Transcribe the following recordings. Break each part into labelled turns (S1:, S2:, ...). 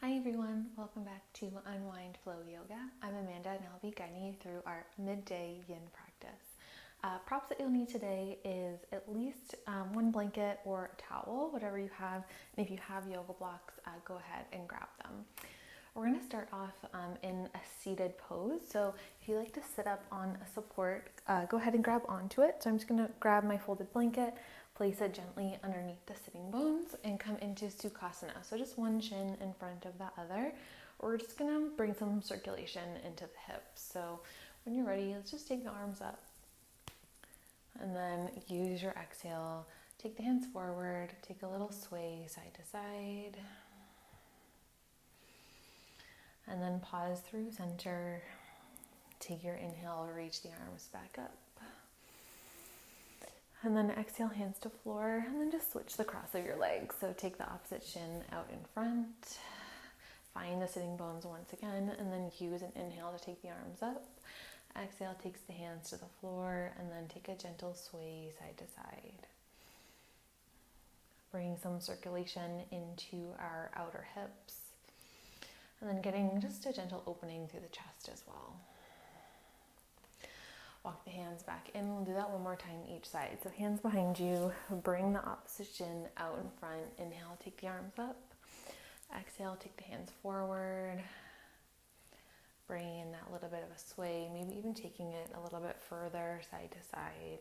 S1: Hi everyone, welcome back to Unwind Flow Yoga. I'm Amanda and I'll be guiding you through our midday yin practice. Props that you'll need today is at least one blanket or a towel, whatever you have. And if you have yoga blocks, go ahead and grab them. We're going to start off in a seated pose. So if you like to sit up on a support, go ahead and grab onto it. So I'm just going to grab my folded blanket, place it gently underneath the sitting bones, and come into Sukhasana. So just one shin in front of the other. We're just going to bring some circulation into the hips. So when you're ready, let's just take the arms up. And then use your exhale. Take the hands forward. Take a little sway side to side. And then pause through center. Take your inhale, reach the arms back up. And then exhale, hands to floor, and then just switch the cross of your legs. So take the opposite shin out in front. Find the sitting bones once again, and then use an inhale to take the arms up. Exhale takes the hands to the floor, and then take a gentle sway side to side. Bring some circulation into our outer hips. And then getting just a gentle opening through the chest as well. Walk the hands back in. We'll do that one more time each side. So hands behind you. Bring the opposite shin out in front. Inhale, take the arms up. Exhale, take the hands forward. Bring in that little bit of a sway. Maybe even taking it a little bit further side to side.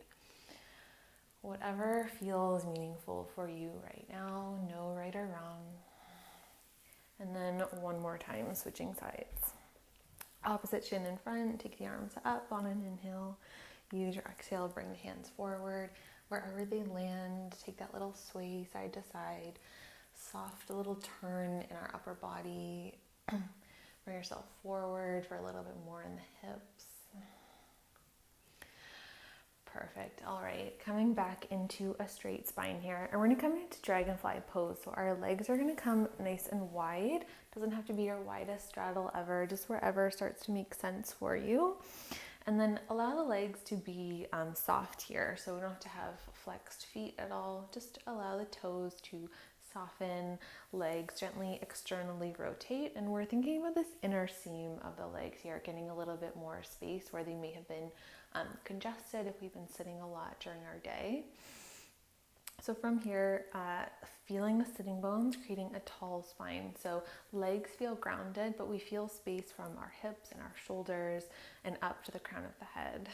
S1: Whatever feels meaningful for you right now. No right or wrong. And then one more time, switching sides. Opposite shin in front, take the arms up on an inhale. Use your exhale, bring the hands forward. Wherever they land, take that little sway side to side. Soft little turn in our upper body. Bring yourself forward for a little bit more in the hips. Perfect. All right, coming back into a straight spine here. And we're gonna come into dragonfly pose. So our legs are gonna come nice and wide. Doesn't have to be your widest straddle ever, just wherever starts to make sense for you. And then allow the legs to be soft here. So we don't have to have flexed feet at all. Just allow the toes to soften, legs gently externally rotate. And we're thinking about this inner seam of the legs here, getting a little bit more space where they may have been congested if we've been sitting a lot during our day. So from here, feeling the sitting bones, creating a tall spine. So legs feel grounded, but we feel space from our hips and our shoulders and up to the crown of the head.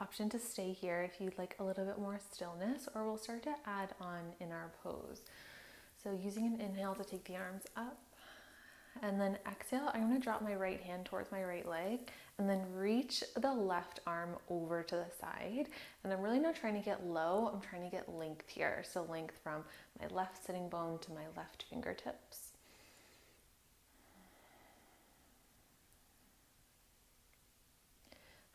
S1: Option to stay here if you'd like a little bit more stillness, or we'll start to add on in our pose. So using an inhale to take the arms up, and then exhale, I'm going to drop my right hand towards my right leg, and then reach the left arm over to the side. And I'm really not trying to get low, I'm trying to get length here. So length from my left sitting bone to my left fingertips.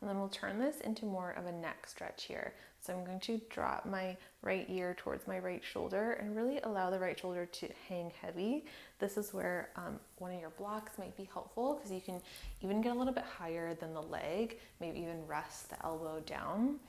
S1: And then we'll turn this into more of a neck stretch here. So I'm going to drop my right ear towards my right shoulder and really allow the right shoulder to hang heavy. This is where one of your blocks might be helpful, because you can even get a little bit higher than the leg, maybe even rest the elbow down.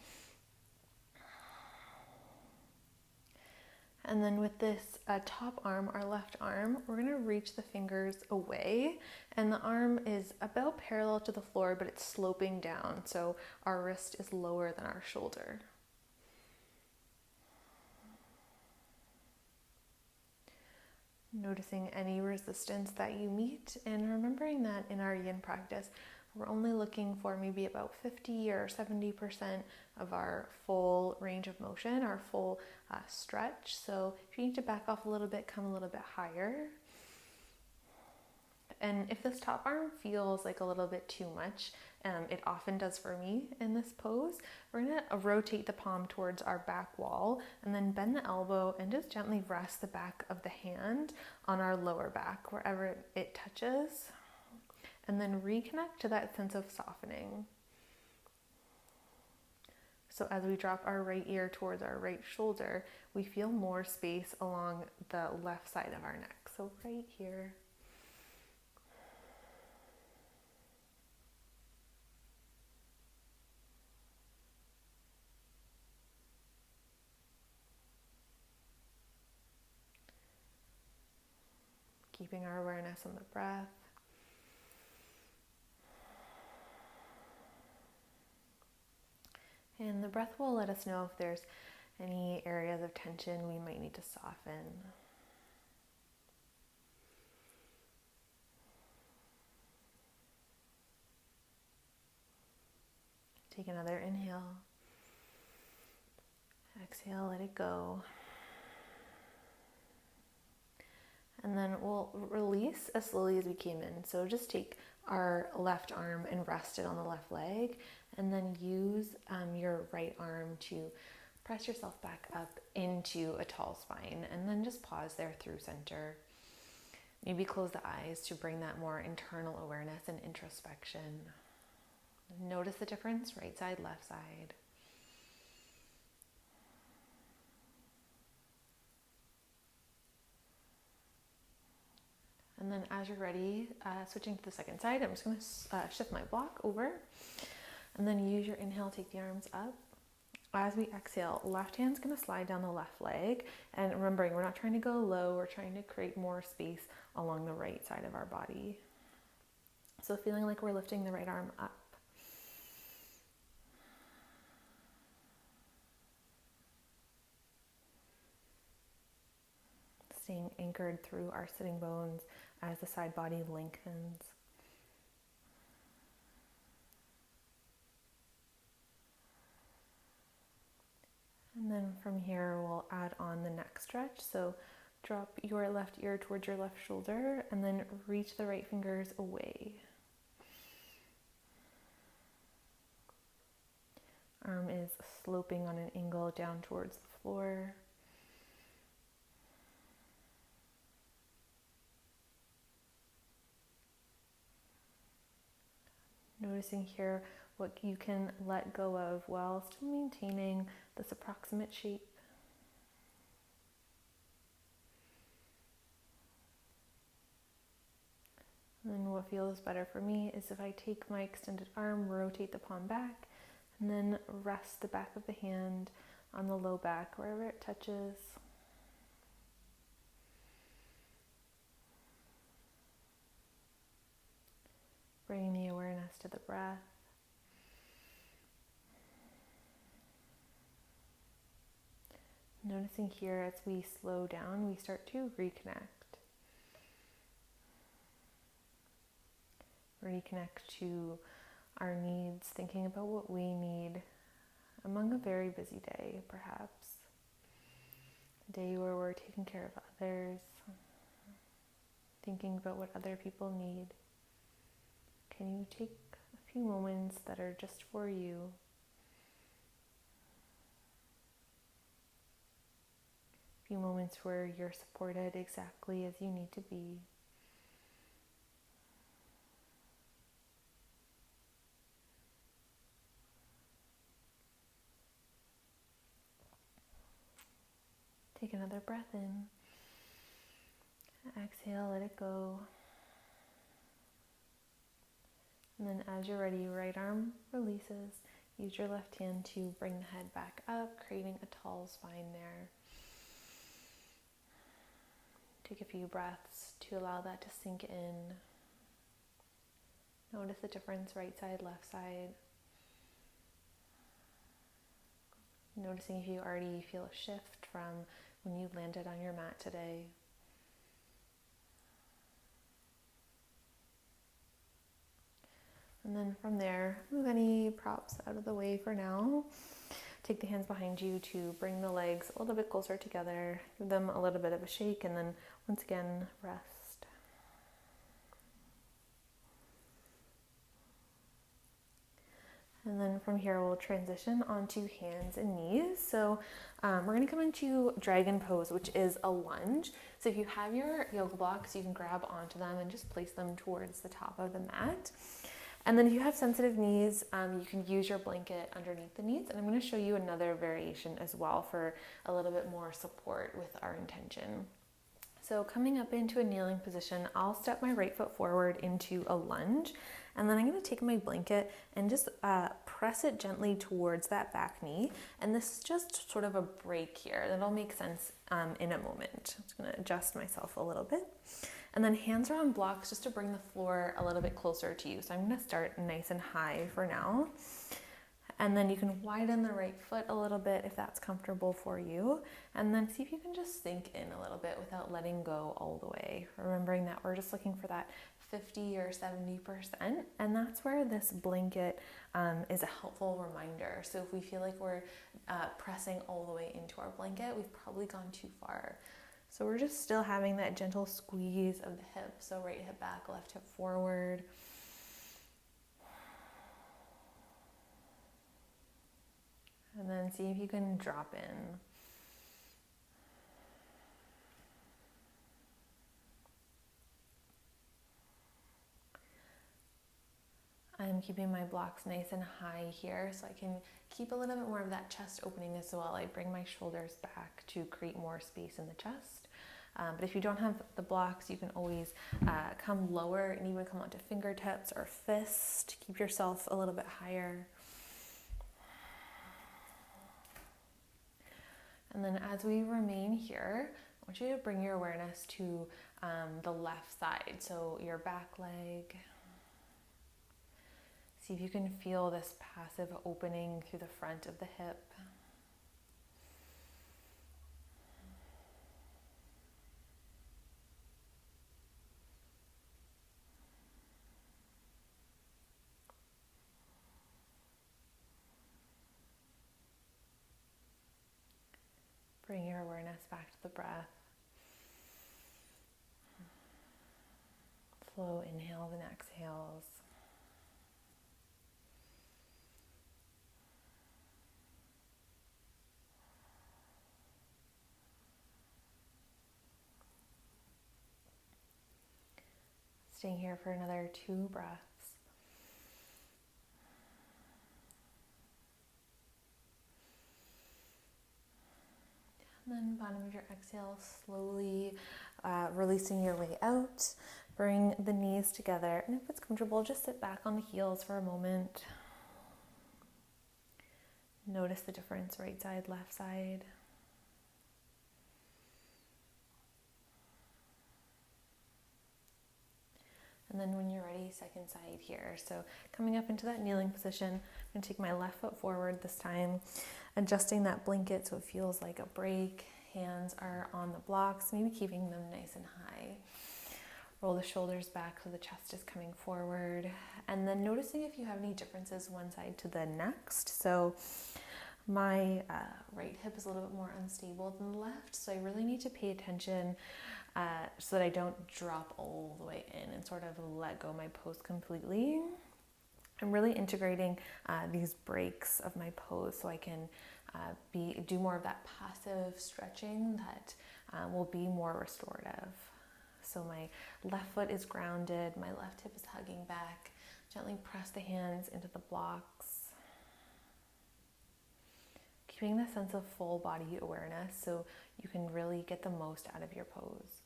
S1: And then with this top arm, our left arm, we're going to reach the fingers away, and the arm is about parallel to the floor, but it's sloping down. So our wrist is lower than our shoulder. Noticing any resistance that you meet, and remembering that in our yin practice, we're only looking for maybe about 50 or 70% of our full range of motion, our full stretch. So if you need to back off a little bit, come a little bit higher. And if this top arm feels like a little bit too much, it often does for me in this pose, we're going to rotate the palm towards our back wall, and then bend the elbow and just gently rest the back of the hand on our lower back, wherever it touches. And then reconnect to that sense of softening. So as we drop our right ear towards our right shoulder, we feel more space along the left side of our neck. So right here. keeping our awareness on the breath. And the breath will let us know if there's any areas of tension we might need to soften. Take another inhale. Exhale, let it go. And then we'll release as slowly as we came in. So just take our left arm and rest it on the left leg, and then use your right arm to press yourself back up into a tall spine, and then just pause there through center. Maybe close the eyes to bring that more internal awareness and introspection. Notice the difference, right side, left side. And then as you're ready, switching to the second side, I'm just going to shift my block over, and then use your inhale, take the arms up. As we exhale, left hand's going to slide down the left leg, and remembering we're not trying to go low, we're trying to create more space along the right side of our body. So feeling like we're lifting the right arm up. Staying anchored through our sitting bones as the side body lengthens. And then from here, we'll add on the neck stretch. So drop your left ear towards your left shoulder, and then reach the right fingers away. Arm is sloping on an angle down towards the floor. Noticing here what you can let go of while still maintaining this approximate shape. And then what feels better for me is if I take my extended arm, rotate the palm back, and then rest the back of the hand on the low back wherever it touches. Bringing the awareness to the breath. Noticing here as we slow down, we start to reconnect. Reconnect to our needs, thinking about what we need among a very busy day, perhaps. A day where we're taking care of others, thinking about what other people need. Can you take a few moments that are just for you? A few moments where you're supported exactly as you need to be. Take another breath in. Exhale, let it go. And then as you're ready, right arm releases. Use your left hand to bring the head back up, creating a tall spine there. Take a few breaths to allow that to sink in. Notice the difference, right side, left side. Noticing if you already feel a shift from when you landed on your mat today. And then from there, move any props out of the way for now. Take the hands behind you to bring the legs a little bit closer together. Give them a little bit of a shake, and then once again, rest. And then from here, we'll transition onto hands and knees. So we're going to come into dragon pose, which is a lunge. So if you have your yoga blocks, you can grab onto them and just place them towards the top of the mat. And then if you have sensitive knees, you can use your blanket underneath the knees. And I'm going to show you another variation as well for a little bit more support with our intention. So coming up into a kneeling position, I'll step my right foot forward into a lunge. And then I'm going to take my blanket and just press it gently towards that back knee. And this is just sort of a break here. That'll make sense in a moment. I'm just going to adjust myself a little bit. And then hands are on blocks just to bring the floor a little bit closer to you. So I'm going to start nice and high for now. And then you can widen the right foot a little bit if that's comfortable for you. And then see if you can just sink in a little bit without letting go all the way. Remembering that we're just looking for that 50 or 70%. And that's where this blanket is a helpful reminder. So if we feel like we're pressing all the way into our blanket, we've probably gone too far. So we're just still having that gentle squeeze of the hip. So right hip back, left hip forward. And then see if you can drop in. I'm keeping my blocks nice and high here so I can keep a little bit more of that chest opening as well. I bring my shoulders back to create more space in the chest. But if you don't have the blocks, you can always come lower and even come onto fingertips or fist. Keep yourself a little bit higher. And then as we remain here, I want you to bring your awareness to the left side, so your back leg. See if you can feel this passive opening through the front of the hip. Bring your awareness back to the breath. Slow inhales and exhales. Staying here for another 2 breaths. And then bottom of your exhale, slowly releasing your way out. Bring the knees together. And if it's comfortable, just sit back on the heels for a moment. Notice the difference, right side, left side. And then when you're ready, second side here. So coming up into that kneeling position, I'm going to take my left foot forward this time, adjusting that blanket so it feels like a break. Hands are on the blocks, maybe keeping them nice and high. Roll the shoulders back so the chest is coming forward. And then noticing if you have any differences one side to the next. So my right hip is a little bit more unstable than the left, so I really need to pay attention so that I don't drop all the way in and sort of let go my pose completely. I'm really integrating these breaks of my pose so I can do more of that passive stretching that will be more restorative. So my left foot is grounded, my left hip is hugging back. Gently press the hands into the blocks. Keeping the sense of full body awareness so you can really get the most out of your pose.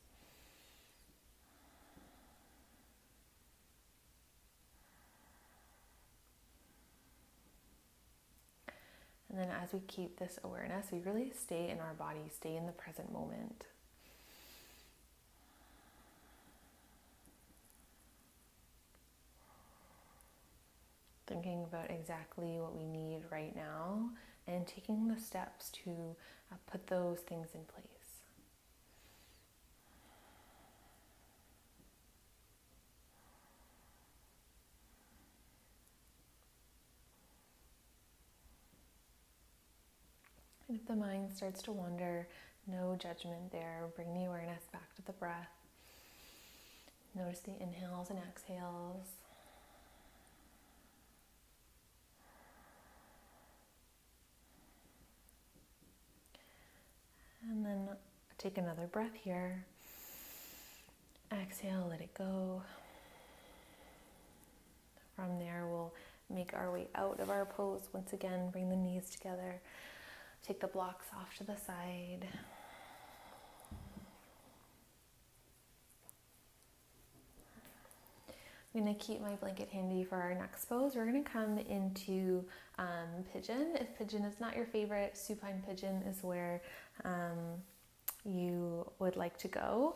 S1: And then as we keep this awareness, we really stay in our body, stay in the present moment. Thinking about exactly what we need right now and taking the steps to put those things in place. And if the mind starts to wander, no judgment there. Bring the awareness back to the breath. Notice the inhales and exhales. And then take another breath here. Exhale, let it go. From there, we'll make our way out of our pose. Once again, bring the knees together. Take the blocks off to the side. I'm going to keep my blanket handy for our next pose. We're going to come into pigeon. If pigeon is not your favorite, supine pigeon is where you would like to go.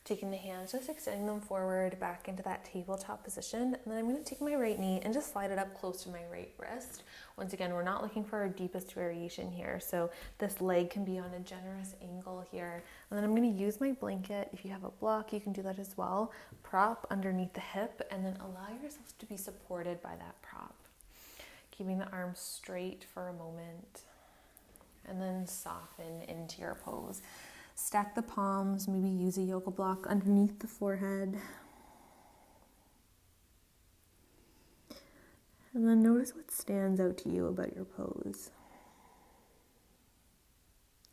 S1: Taking the hands, just extending them forward back into that tabletop position. And then I'm going to take my right knee and just slide it up close to my right wrist. Once again, we're not looking for our deepest variation here. So this leg can be on a generous angle here. And then I'm going to use my blanket. If you have a block, you can do that as well. Prop underneath the hip and then allow yourself to be supported by that prop. Keeping the arms straight for a moment and then soften into your pose. Stack the palms, maybe use a yoga block underneath the forehead. And then notice what stands out to you about your pose.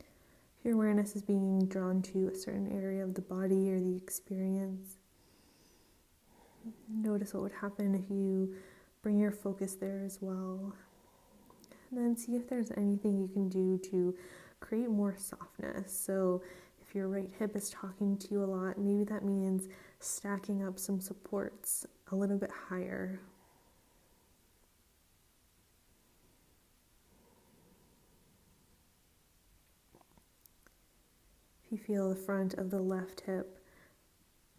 S1: If your awareness is being drawn to a certain area of the body or the experience, notice what would happen if you bring your focus there as well. And then see if there's anything you can do to create more softness. So if your right hip is talking to you a lot, maybe that means stacking up some supports a little bit higher. If you feel the front of the left hip,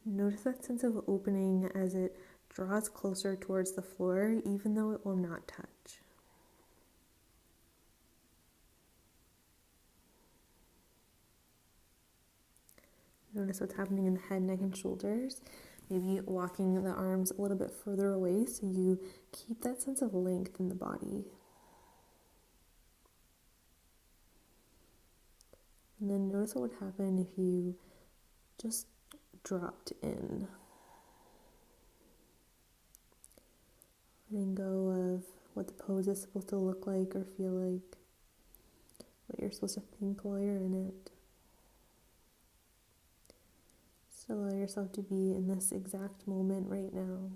S1: notice that sense of opening as it draws closer towards the floor, even though it will not touch. Notice what's happening in the head, neck, and shoulders. Maybe walking the arms a little bit further away so you keep that sense of length in the body. And then notice what would happen if you just dropped in. Letting go of what the pose is supposed to look like or feel like, what you're supposed to think while you're in it. Just allow yourself to be in this exact moment right now.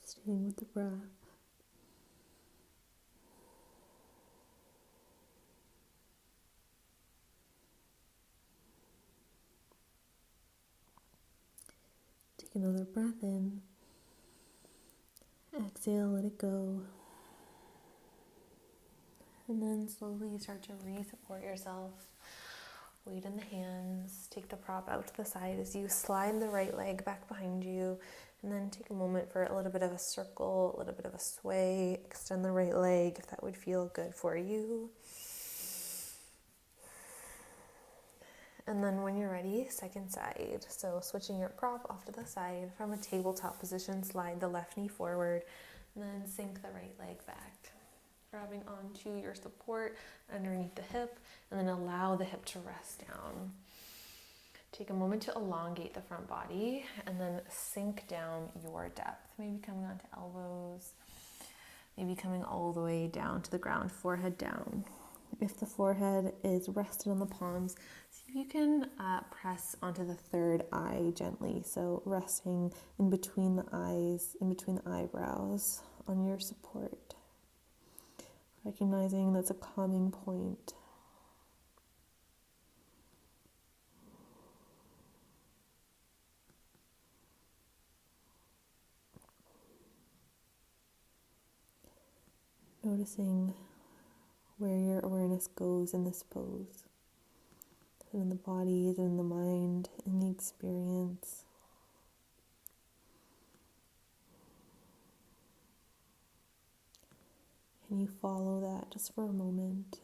S1: Staying with the breath. Take another breath in. Exhale, let it go. And then slowly start to re-support yourself. Weight in the hands. Take the prop out to the side as you slide the right leg back behind you. And then take a moment for a little bit of a circle, a little bit of a sway. Extend the right leg if that would feel good for you. And then when you're ready, second side. So switching your prop off to the side. From a tabletop position, slide the left knee forward. And then sink the right leg back. Grabbing onto your support underneath the hip. And then allow the hip to rest down. Take a moment to elongate the front body. And then sink down your depth. Maybe coming onto elbows. Maybe coming all the way down to the ground, forehead down. If the forehead is rested on the palms, see if you can press onto the third eye gently. So resting in between the eyes, in between the eyebrows on your support. Recognizing that's a calming point. Noticing where your awareness goes in this pose. Is it in the body, is it in the mind, in the experience? Can you follow that just for a moment?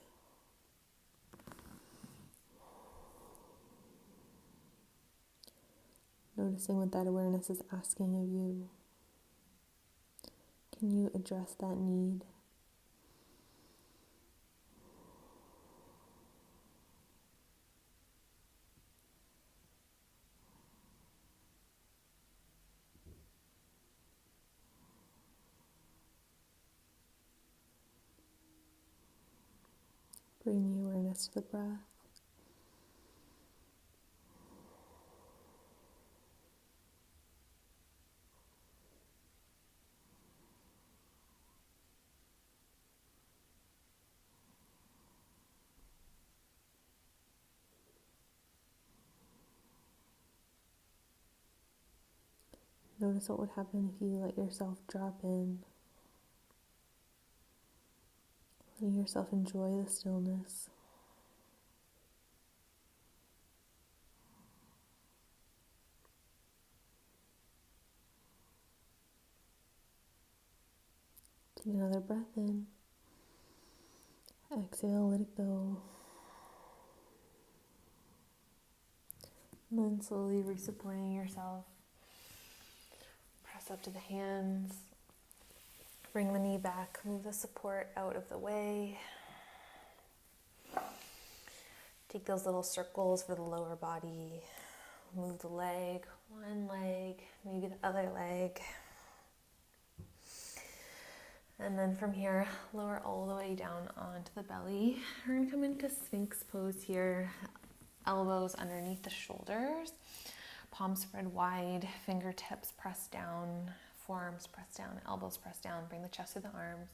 S1: Noticing what that awareness is asking of you. Can you address that need? Bring the awareness awareness to the breath. Notice what would happen if you let yourself drop in, letting yourself enjoy the stillness. Take another breath in. Exhale, let it go. And then slowly resupporting yourself. Press up to the hands. Bring the knee back. Move the support out of the way. Take those little circles for the lower body. Move the leg, one leg, maybe the other leg. And then from here, lower all the way down onto the belly. We're going to come into Sphinx pose here. Elbows underneath the shoulders. Palms spread wide, fingertips pressed down, forearms pressed down, elbows pressed down. Bring the chest to the arms.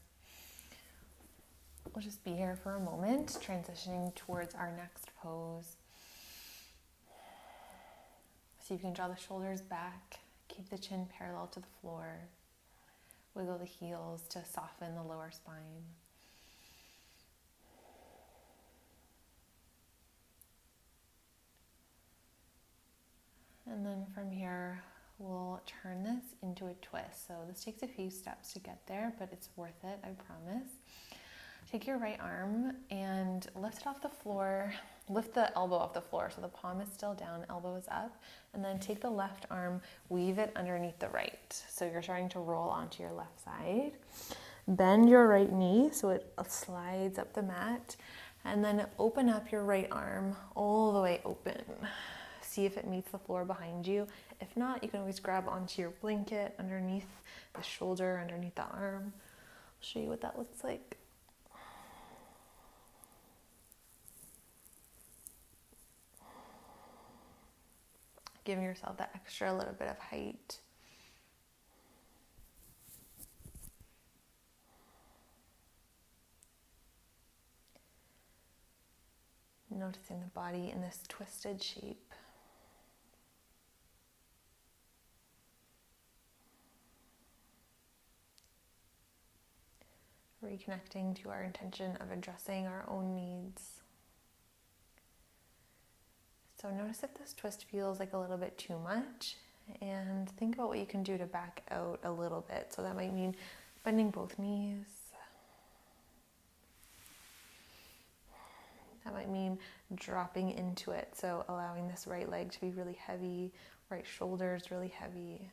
S1: We'll just be here for a moment, transitioning towards our next pose. So you can draw the shoulders back, keep the chin parallel to the floor. Wiggle the heels to soften the lower spine. And then from here, we'll turn this into a twist. So this takes a few steps to get there, but it's worth it, I promise. Take your right arm and lift it off the floor. Lift the elbow off the floor so the palm is still down, elbow is up. And then take the left arm, weave it underneath the right. So you're starting to roll onto your left side. Bend your right knee so it slides up the mat. And then open up your right arm all the way open. See if it meets the floor behind you. If not, you can always grab onto your blanket underneath the shoulder, underneath the arm. I'll show you what that looks like. Giving yourself that extra little bit of height. Noticing the body in this twisted shape. Reconnecting to our intention of addressing our own needs. So notice if this twist feels like a little bit too much, and think about what you can do to back out a little bit. So that might mean bending both knees. That might mean dropping into it. So allowing this right leg to be really heavy, right shoulders really heavy.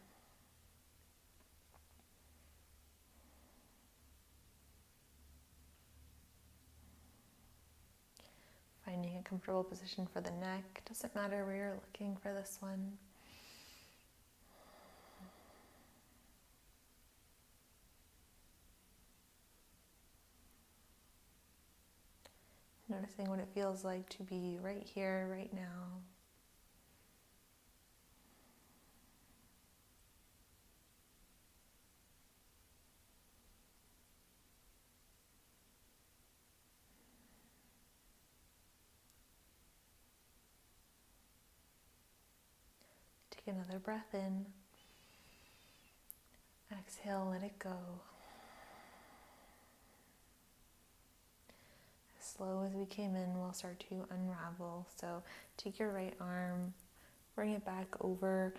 S1: Finding a comfortable position for the neck. Doesn't matter where you're looking for this one. Noticing what it feels like to be right here, right now. Take another breath in. Exhale, let it go. As slow as we came in, we'll start to unravel. So take your right arm, bring it back over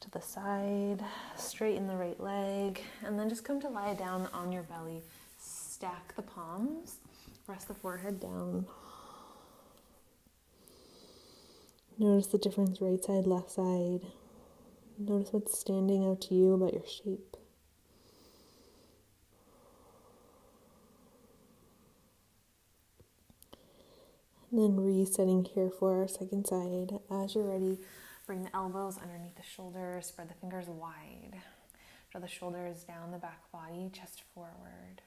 S1: to the side, straighten the right leg, and then just come to lie down on your belly. Stack the palms, press the forehead down. Notice the difference right side, left side. Notice what's standing out to you about your shape. And then resetting here for our second side. As you're ready, bring the elbows underneath the shoulders, spread the fingers wide. Draw the shoulders down the back body, chest forward.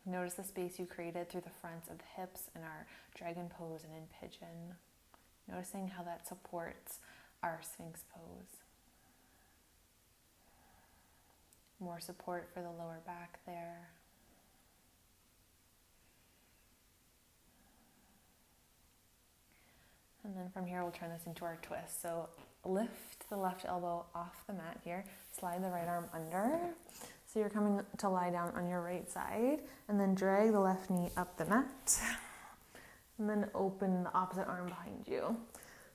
S1: Notice the space you created through the fronts of the hips in our dragon pose and in pigeon. Noticing how that supports our Sphinx pose. More support for the lower back there. And then from here, we'll turn this into our twist. So lift the left elbow off the mat here. Slide the right arm under. So you're coming to lie down on your right side. And then drag the left knee up the mat. And then open the opposite arm behind you.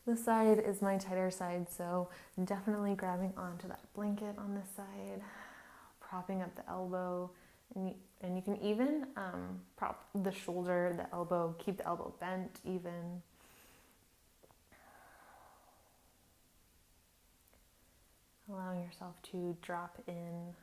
S1: This side is my tighter side, so definitely grabbing onto that blanket on this side. Propping up the elbow. And you can even prop the shoulder, the elbow, keep the elbow bent even. Allowing yourself to drop in.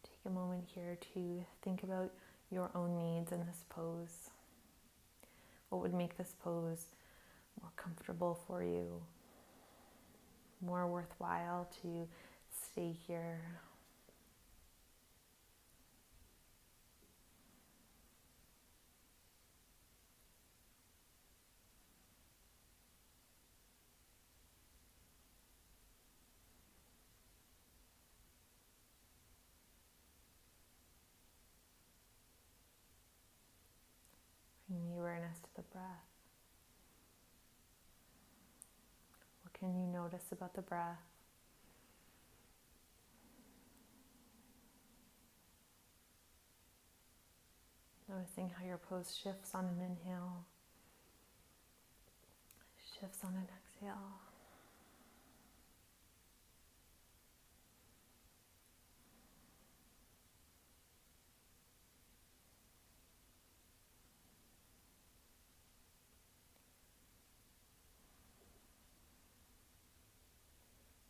S1: Take a moment here to think about your own needs in this pose. What would make this pose more comfortable for you, more worthwhile to stay here. Bring the awareness to the breath. What can you notice about the breath? Noticing how your pose shifts on an inhale, shifts on an exhale.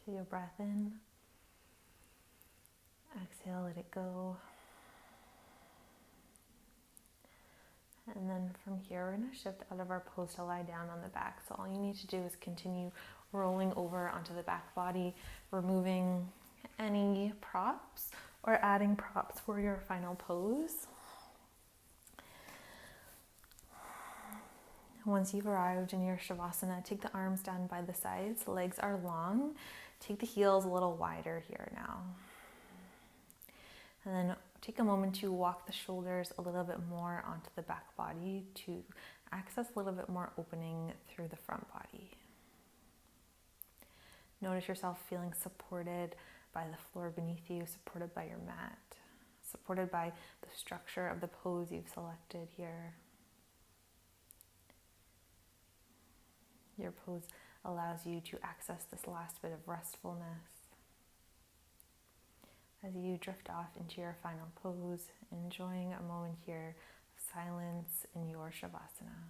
S1: Take your breath in, exhale, let it go. And then from here, we're going to shift out of our pose to lie down on the back. So all you need to do is continue rolling over onto the back body, removing any props or adding props for your final pose. Once you've arrived in your Shavasana, take the arms down by the sides. The legs are long. Take the heels a little wider here now. And then take a moment to walk the shoulders a little bit more onto the back body to access a little bit more opening through the front body. Notice yourself feeling supported by the floor beneath you, supported by your mat, supported by the structure of the pose you've selected here. Your pose allows you to access this last bit of restfulness. As you drift off into your final pose, enjoying a moment here of silence in your Shavasana.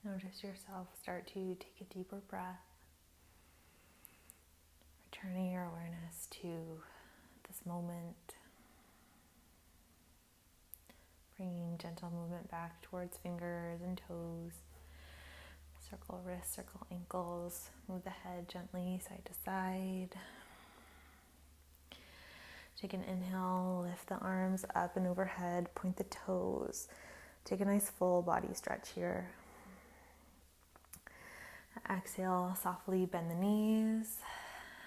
S1: Notice yourself start to take a deeper breath, returning your awareness to this moment, bringing gentle movement back towards fingers and toes. Circle wrists, circle ankles, move the head gently side to side. Take an inhale, lift the arms up and overhead, point the toes. Take a nice full body stretch here. Exhale, softly bend the knees,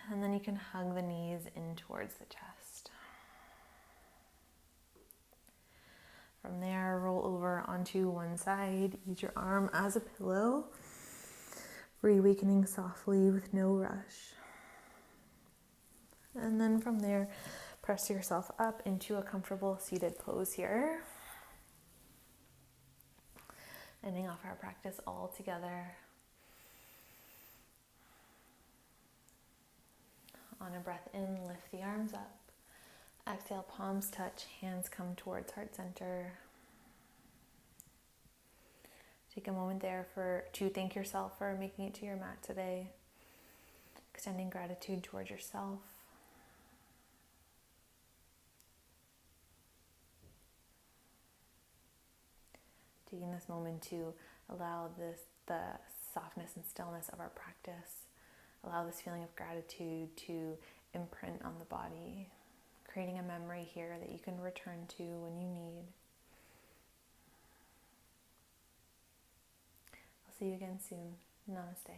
S1: and then you can hug the knees in towards the chest. there, roll over onto one side. Use your arm as a pillow. Reawakening softly with no rush. And then from there, press yourself up into a comfortable seated pose here. Ending off our practice all together. On a breath in, lift the arms up. Exhale, palms touch, hands come towards heart center. Take a moment there to thank yourself for making it to your mat today. Extending gratitude towards yourself. Taking this moment to allow the softness and stillness of our practice. Allow this feeling of gratitude to imprint on the body. Creating a memory here that you can return to when you need. I'll see you again soon. Namaste.